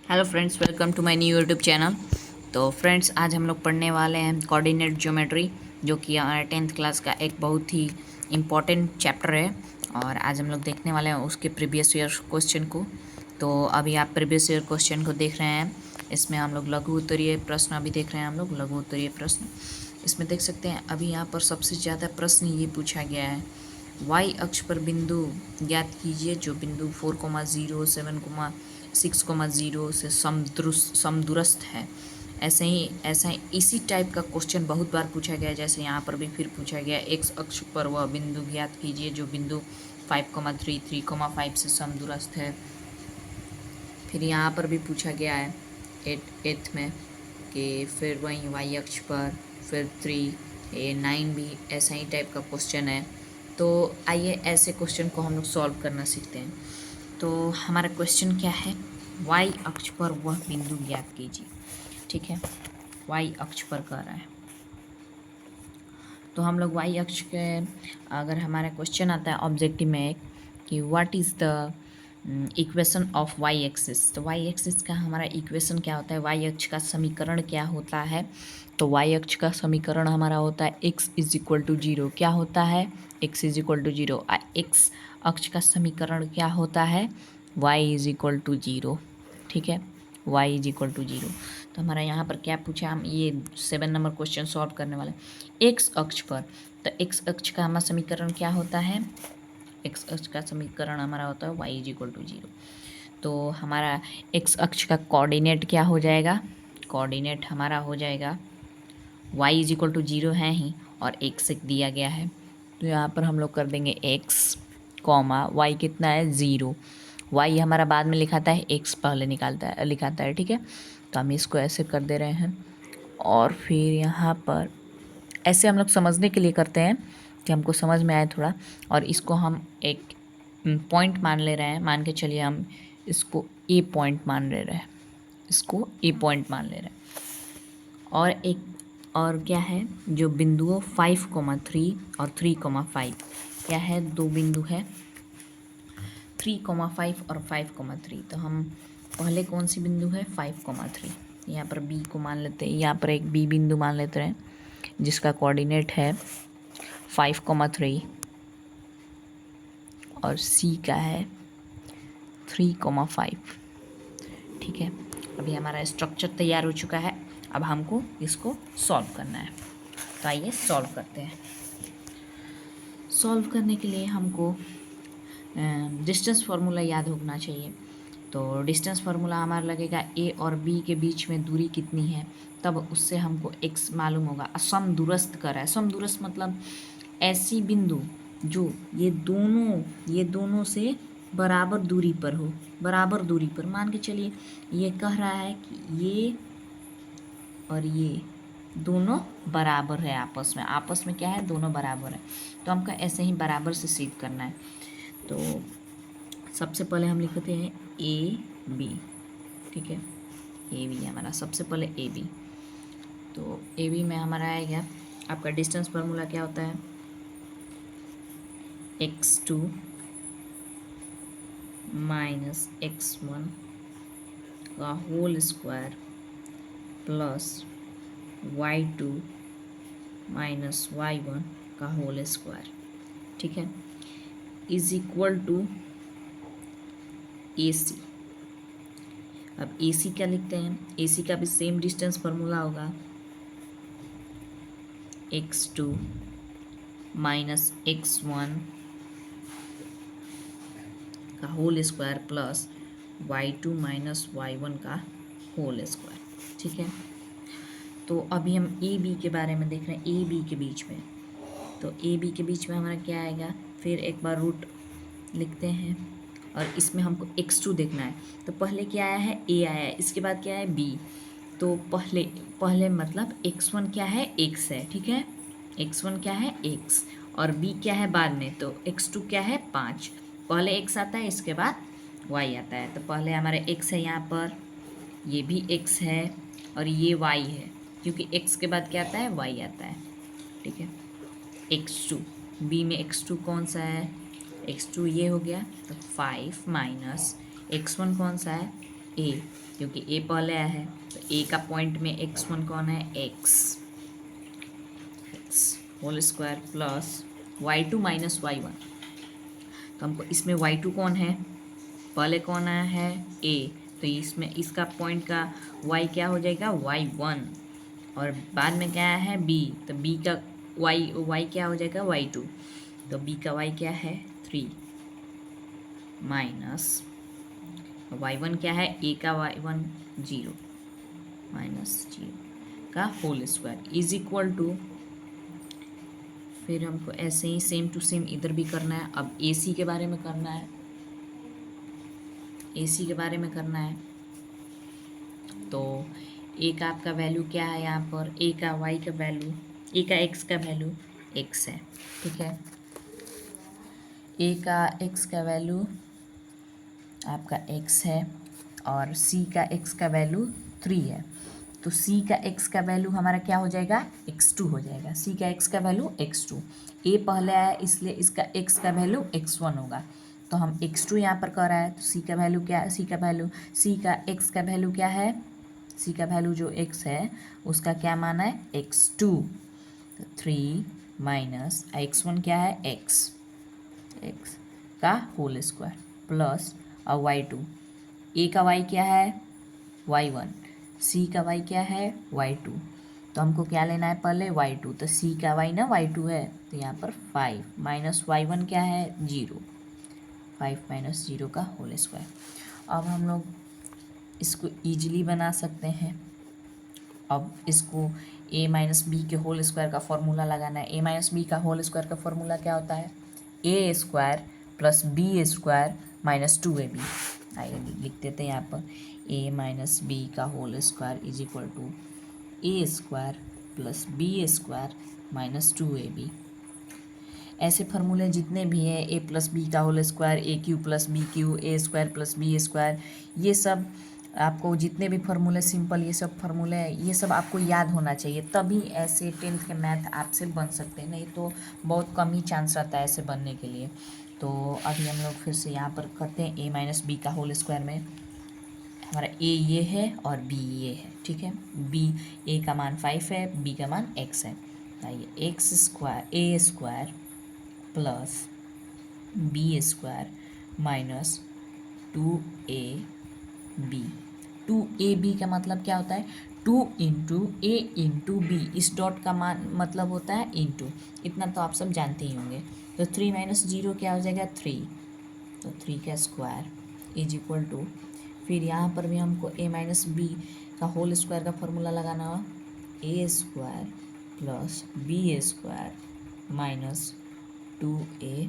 Hello friends, welcome to my new YouTube channel. तो friends, आज हम लोग पढ़ने वाले हैं कोऑर्डिनेट ज्योमेट्री, जो कि हमारे 10th क्लास का एक बहुत ही इम्पॉर्टेंट चैप्टर है। और आज हम लोग देखने वाले हैं उसके प्रीवियस ईयर क्वेश्चन को। तो अभी आप प्रीवियस ईयर क्वेश्चन को देख रहे हैं। इसमें हम लोग लघु उत्तरीय प्रश्न अभी देख रहे हैं। हम लोग लघु उत्तरीय प्रश्न इसमें देख सकते हैं। अभी यहाँ पर सबसे ज़्यादा प्रश्न ये पूछा गया है, वाई अक्ष पर बिंदु ज्ञात कीजिए जो बिंदु 4,0 7,6,0 से समदूरस्थ है। ऐसा ही इसी टाइप का क्वेश्चन बहुत बार पूछा गया है। जैसे यहाँ पर भी फिर पूछा गया, एक्स अक्ष पर वह बिंदु ज्ञात कीजिए जो बिंदु 5,3 3,5 से समदूरस्थ है। फिर यहाँ पर भी पूछा गया है एट्थ में कि फिर वहीं वाई अक्ष पर फिर 9 भी ऐसा ही टाइप का क्वेश्चन है। तो आइए ऐसे क्वेश्चन को हम लोग सॉल्व करना सीखते हैं। तो हमारा क्वेश्चन क्या है, वाई अक्ष पर वह बिंदु ज्ञात कीजिए। ठीक है, वाई अक्ष पर कर रहा है। तो हम लोग वाई अक्ष के, अगर हमारा क्वेश्चन आता है ऑब्जेक्टिव में कि what is the equation of Y axis, तो वाई एक्सिस का हमारा इक्वेशन क्या होता है, वाई अक्ष का समीकरण क्या होता है। तो वाई अक्ष का समीकरण हमारा होता है x इज इक्वल टू 0। क्या होता है, x इज इक्वल टू 0। एक्स अक्ष का समीकरण क्या होता है, y इज इक्वल टू 0। ठीक है, y इज इक्वल टू 0। तो हमारा यहाँ पर क्या पूछा, हम ये 7 नंबर क्वेश्चन सॉल्व करने वाले। x अक्ष पर, तो x अक्ष का हमारा समीकरण क्या होता है, x अक्ष का समीकरण हमारा होता है y इज इक्वल टू 0। तो हमारा x अक्ष का कोऑर्डिनेट क्या हो जाएगा, कोऑर्डिनेट हमारा हो जाएगा y इज इक्वल टू 0 है ही, और x दिया गया है। तो यहाँ पर हम लोग कर देंगे x कॉमा y कितना है 0। y हमारा बाद में लिखाता है, x पहले लिखाता है। ठीक है, तो हम इसको ऐसे कर दे रहे हैं। और फिर यहाँ पर ऐसे हम लोग समझने के लिए करते हैं कि हमको समझ में आए थोड़ा। और इसको हम एक पॉइंट मान ले रहे हैं, मान के चलिए हम इसको ए पॉइंट मान ले रहे हैं, इसको ए पॉइंट मान ले रहे हैं। और एक और क्या है, जो बिंदुओं 5,3 और 3,5 क्या है, दो बिंदु है 3,5 और 5,3। तो हम पहले कौन सी बिंदु है 5,3, यहाँ पर बी को मान लेते हैं। यहाँ पर एक बी बिंदु मान लेते हैं जिसका कोऑर्डिनेट है 5,3 और सी का है 3,5। ठीक है, अभी हमारा स्ट्रक्चर तैयार हो चुका है। अब हमको इसको सॉल्व करना है। तो आइए सॉल्व करते हैं। सॉल्व करने के लिए हमको डिस्टेंस फार्मूला याद होना चाहिए। तो डिस्टेंस फार्मूला हमारा लगेगा ए और बी के बीच में दूरी कितनी है, तब उससे हमको एक्स मालूम होगा। समदूरस्थ कर रहा है, समदूरस्थ मतलब ऐसी बिंदु जो ये दोनों से बराबर दूरी पर हो, बराबर दूरी पर। मान के चलिए ये कह रहा है कि ये और ये दोनों बराबर है आपस में क्या है, दोनों बराबर है। तो हमको ऐसे ही बराबर से सिद्ध करना है। तो सबसे पहले हम लिखते हैं ए बी। ठीक है, ए बी हमारा सबसे पहले ए बी। तो ए बी में हमारा आएगा, आपका डिस्टेंस फार्मूला क्या होता है, x2 माइनस x1 का whole square plus y2 minus y1 का होल स्क्वायर। ठीक है, is equal to A C. अब ए सी क्या लिखते हैं, ए सी का भी सेम डिस्टेंस फार्मूला होगा, x2 माइनस x1 का whole square plus y2 minus y1 का होल स्क्वायर। ठीक है, तो अभी हम ए बी के बारे में देख रहे हैं, ए बी के बीच में। तो ए बी के बीच में हमारा क्या आएगा, फिर एक बार रूट लिखते हैं और इसमें हमको x2 देखना है। तो पहले क्या आया है, ए आया है, इसके बाद क्या है बी। तो पहले मतलब x1 क्या है, x है। ठीक है, x1 क्या है, x, और b क्या है बाद में। तो x2 क्या है 5, पहले x आता है इसके बाद y आता है। तो पहले हमारे x है यहाँ पर, ये भी x है और ये y है, क्योंकि x के बाद क्या आता है, y आता है। ठीक है, x2, b में x2 कौन सा है, x2 ये हो गया। तो 5 माइनस x1 कौन सा है, a, क्योंकि ए पहले आया है। तो ए का पॉइंट में x1 कौन है, x whole square plus y2 minus y1। तो हमको इसमें y2 कौन है, पहले कौन आया है, a। तो इसमें इसका पॉइंट का y क्या हो जाएगा, y1। और बाद में क्या आया है, b। तो b का y क्या हो जाएगा, y2। तो b का y क्या है, 3 माइनस y1 क्या है, a का y1 0 माइनस 0 का whole square is equal to, फिर हमको ऐसे ही सेम टू सेम इधर भी करना है। अब AC के बारे में करना है, AC के बारे में करना है। तो A का आपका वैल्यू क्या है यहाँ पर, A का y का वैल्यू, A का x का वैल्यू x है, ठीक है। A का x का वैल्यू आपका x है और C का x का वैल्यू 3 है। तो C का x का वैल्यू हमारा क्या हो जाएगा, x2 हो जाएगा। C का x का वैल्यू x2, A पहले आया इसलिए इसका x का वैल्यू x1 होगा। तो हम x2 यहाँ पर कर रहा है, तो C का वैल्यू क्या है, C का x का वैल्यू क्या है, C का वैल्यू जो x है उसका क्या माना है, x2। तो 3 माइनस x1 क्या है, x का होल स्क्वायर प्लस और y2। A का y क्या है, y1, C का y क्या है, y2। तो हमको क्या लेना है, पहले y2। तो C का y ना y2 है, तो यहाँ पर 5 माइनस y1 क्या है, 0, 5 माइनस 0 का होल स्क्वायर। अब हम लोग इसको ईजिली बना सकते हैं। अब इसको a माइनस बी के होल स्क्वायर का फॉर्मूला लगाना है। a माइनस बी का होल स्क्वायर का फॉर्मूला क्या होता है, a square plus B square minus 2ab। आइए लिख देते हैं यहाँ पर, a माइनस बी का whole square is equal to a square plus B square minus 2ab। ऐसे फार्मूले जितने भी हैं, a प्लस बी का whole square, A Q plus B Q, A square plus B square, ये सब आपको जितने भी फार्मूले सिंपल, ये सब फार्मूले, ये सब आपको याद होना चाहिए, तभी ऐसे 10th के मैथ आपसे बन सकते हैं, नहीं तो बहुत कम ही चांस रहता है ऐसे बनने के लिए। तो अभी हम लोग फिर से यहाँ पर करते हैं, a माइनस बी का होल स्क्वायर में हमारा a ये है और b ये है, ठीक है। a का मान 5 है, b का मान x है। आइए x square a square plus B square minus 2ab। 2ab का मतलब क्या होता है, 2 इंटू ए इंटू बी। इस डॉट का मान मतलब होता है इंटू, इतना तो आप सब जानते ही होंगे। तो 3 माइनस 0 क्या हो जाएगा, 3। तो 3 का स्क्वायर इज इक्वल टू, फिर यहाँ पर भी हमको a माइनस बी का होल स्क्वायर का फॉर्मूला लगाना होगा, a square plus B square minus 2ab,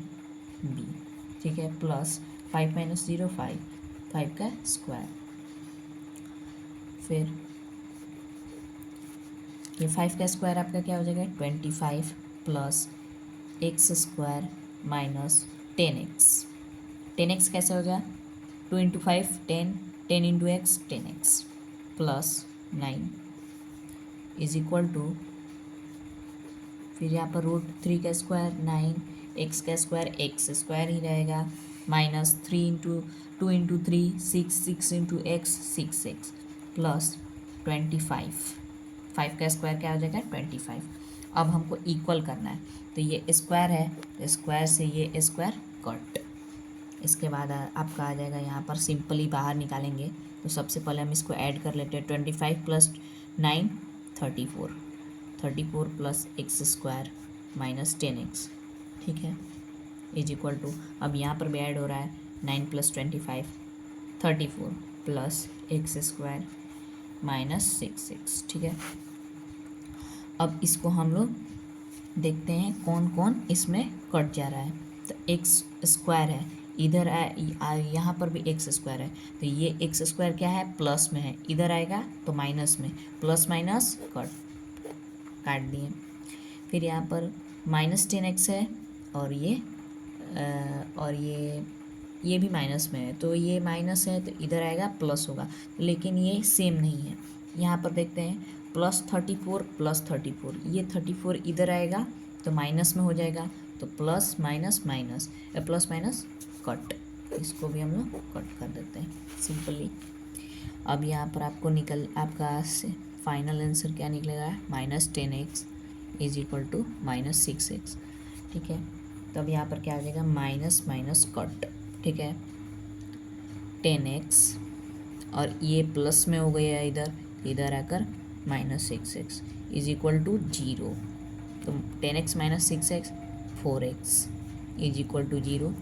ठीक है, प्लस 5 माइनस 0 5 का स्क्वायर। फिर ये 5 का स्क्वायर आपका क्या हो जाएगा, 25 plus x square minus 10x। 10x कैसे हो जाए, 2 into 5 10, 10 into x 10x plus 9 is equal to, फिर यहाँ पर √3 का स्क्वायर 9, एक्स का स्क्वायर एक्स स्क्वायर ही रहेगा, minus 3 into 2 into 3 6, 6 into x 6x plus 25, 5 का स्क्वायर क्या हो जाएगा, 25। अब हमको इक्वल करना है, तो ये स्क्वायर है, तो स्क्वायर से ये स्क्वायर कट। इसके बाद आपका आ जाएगा यहाँ पर, सिंपली बाहर निकालेंगे। तो सबसे पहले हम इसको ऐड कर लेते हैं, 25 plus 9 34 plus x square minus 10x, ठीक है, इज इक्वल टू, अब यहाँ पर भी ऐड हो रहा है 9 plus 25 34 plus x square minus 6x, ठीक है। अब इसको हम लोग देखते हैं कौन कौन इसमें कट जा रहा है। तो एक्स स्क्वायर है, इधर यहाँ पर भी एक्स स्क्वायर है, तो ये एक्स स्क्वायर क्या है, प्लस में है, इधर आएगा तो माइनस में, प्लस माइनस काट दिए। फिर यहाँ पर माइनस 10x है और ये भी माइनस में है, तो ये माइनस है तो इधर आएगा प्लस होगा, लेकिन ये सेम नहीं है। यहाँ पर देखते हैं प्लस 34 प्लस 34, ये 34 इधर आएगा तो माइनस में हो जाएगा, तो plus minus minus, plus minus cut, इसको भी हम लोग कट कर देते हैं सिंपली। अब यहाँ पर आपका फाइनल आंसर क्या निकलेगा, -10x is equal to -6x। ठीक है, तो अब यहाँ पर क्या आ जाएगा, माइनस माइनस कट। ठीक है, 10x और ये प्लस में हो गया इधर आकर -6x इज इक्वल टू 0। तो 10x - 6x 4x is equal to 0।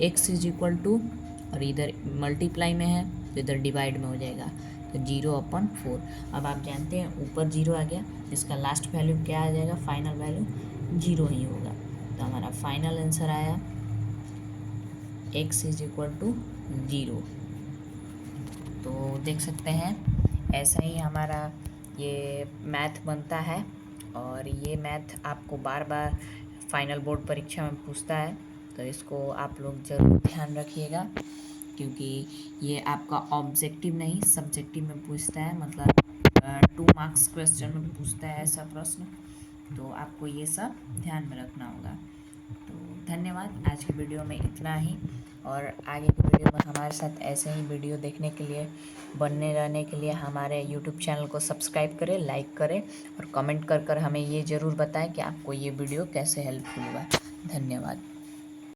x is equal to, और इधर मल्टीप्लाई में है तो इधर डिवाइड में हो जाएगा, तो 0/4। अब आप जानते हैं ऊपर 0 आ गया, इसका लास्ट वैल्यू क्या आ जाएगा, फाइनल वैल्यू 0 ही होगा। तो हमारा फाइनल आंसर आया x इज इक्वल टू 0। तो देख सकते हैं ऐसा ही हमारा ये मैथ बनता है, और ये मैथ आपको बार बार फाइनल बोर्ड परीक्षा में पूछता है, तो इसको आप लोग ज़रूर ध्यान रखिएगा, क्योंकि ये आपका ऑब्जेक्टिव नहीं सब्जेक्टिव में पूछता है, मतलब 2 मार्क्स क्वेश्चन में पूछता है ऐसा प्रश्न। तो आपको ये सब ध्यान में रखना होगा। तो धन्यवाद, आज की वीडियो में इतना ही, और आगे की वीडियो में हमारे साथ ऐसे ही वीडियो देखने के लिए, बनने रहने के लिए हमारे यूट्यूब चैनल को सब्सक्राइब करें, लाइक करें, और कमेंट कर हमें ये ज़रूर बताएं कि आपको ये वीडियो कैसे हेल्पफुल हुआ। धन्यवाद।